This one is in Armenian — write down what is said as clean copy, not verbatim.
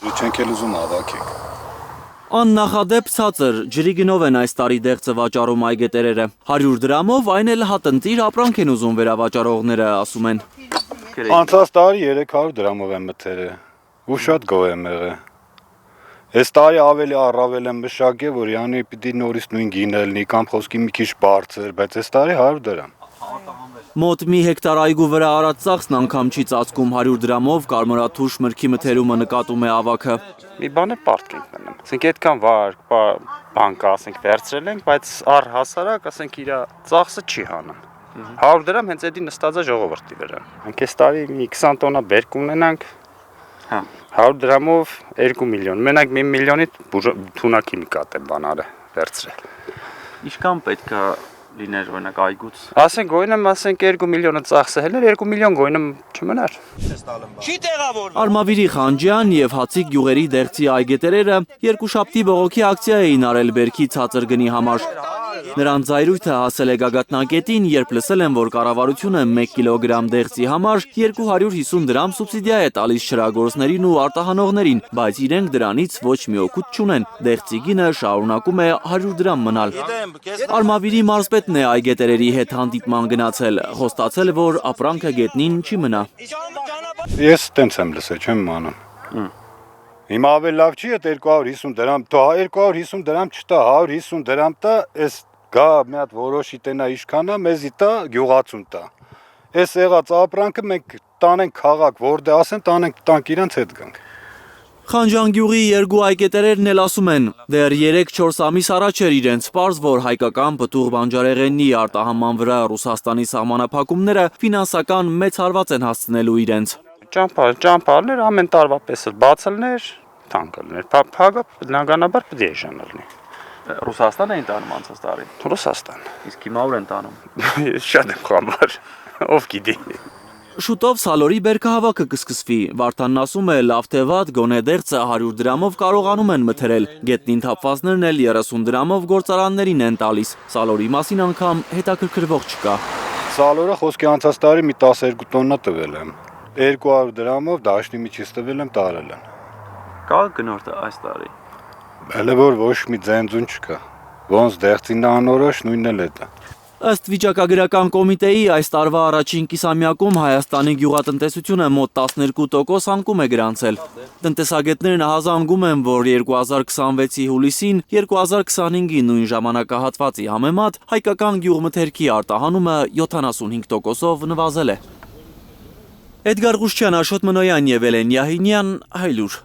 Չենք էլ ուզում ավակենք։ Աննախադեպ ցածր ջրի գնով են այս տարի դեղձը վաճառում այգետերերը։ 100 դրամով այն էլ հատնտիր ապրանք են ուզում վերավաճառողները, ասում են։ Անցած տարի 300 դրամով եմ մթերը, ու շատ գոհ եմ եղել։ Այս տարի ավելի առավել եմ մշակել, որ յանի պիտի նորից նույն գինը լինի կամ խոսքի մի քիչ բարձր, բայց այս տարի 100 դրամ։ Մոտ մի հեկտար այգու վրա արած ծախսն անգամ չի ծածկում 100 դրամով կարմրաթուշ մրգի մթերումը նկատում է ավագը։ Մի բան է պարտք ենք մնում։ Ասենք այդքան բան կա, ասենք վերցրել ենք, բայց առհասարակ, ասենք իր ծախսը չի հանում։ 100 դրամ հենց էդի նստած է ժողովրդի վրա։ Մենք այս տարի մի 20 տոննա բերք ունենանք։ 100 դրամով 2 միլիոն։ Մենակ 1 միլիոնի թունակի նկատ է բանարը վերցրել։ Ինչքան պետք է լիներ օրինակ այգուց։ Ասենք գոյնեմ, ասենք 2 միլիոնը ծախսել էր, 2 միլիոն գոյնեմ չմնար։ Արմավիրի Խանջյան եւ Հացիկ գյուղերի դեղձի այգետերերը երկուշաբթի բողոքի ակցիա էին արել բերքի ցածր գնի համար։ Նրանց զայրույթը հասել է գագաթնակետին, երբ լսել են, որ կառավարությունը 1 կիլոգրամ դեղձի համար 250 դրամ սուբսիդիա է տալիս չրագործներին ու արտահանողներին, բայց իրենք դրանից ոչ մի օգուտ չունեն։ Դեղձի գինը շարունակում է 100 դրամ մնալ։ Արմավիրի մարզպետն է այգետերերի հետ հանդիպման գնացել, խոստացել, որ ապրանքը գետնին չի մնա։ Ես տենց եմ լսել, չեմ իմանում։ Հիմա ավելի լավ չի այդ 250 դրամ, թո 250 դրամ չտա, 150 դրամ տա, այս գա մի հատ որոշի տենա իշքանա, մեզի տա, գյուղացուն տա։ Այս եղած ապրանքը մենք տանենք քաղաք, որտե ասեն, տանք իրանց հետ գանք։ Խանջան գյուղի երկու այգետերերն էլ ասում են, դեռ 3-4 ամիս առաջ էր իրենց պարզ, որ հայկական պտուղ բանջարեղենի արտահանման վրա Ռուսաստանի սահմանափակումները ֆինանսական մեծ հարված են հասցնելու իրենց։ Ճամփալներ ամեն տարվա պես էլ բացելներ, թանկալներ։ Փագը բնականաբար պետք է ժանալնի։ Ռուսաստան էին տանում անցած տարի։ Ռուսաստան։ Իսկ հիմա ուր են տանում։ Շատ եմ խաբար։ Ով գիտի։ Շուտով սալորի բերքահավաքը կսկսվի։ Վարդանն ասում է, լավ թե վատ, գոնե դեղձը 100 դրամով կարողանում են մթերել։ Գետնին թափվածներն էլ 30 դրամով գործարաններին են տալիս։ Սալորի մասին անգամ հետաքրքրվող չկա։ Սալորը խոսքի անցած տարի մի 12 տոննա տվել եմ։ 200 դրամով դաշնի միջից տվել եմ, տարել են։ Կա գնորդը այս տարի։ Հələ որ ոչ մի ձենձուն չկա։ Ոնց դեղձին անորոշ նույնն էլ է դա։ Ըստ վիճակագրական կոմիտեի այս տարվա առաջին կիսամյակում Հայաստանի գյուղատնտեսությունը մոտ 12% անկում է գրանցել։ Տնտեսագետներն ահազանգում են, որ 2026-ի հուլիսին 2025-ի նույն ժամանակահատվածի համեմատ հայկական գյուղմթերքի արտահանումը 75%-ով նվազել է։ Էդգար Ղուշչյան, Աշոտ Մնոյան եւ Էլեն Յահինյան, Հայլուր։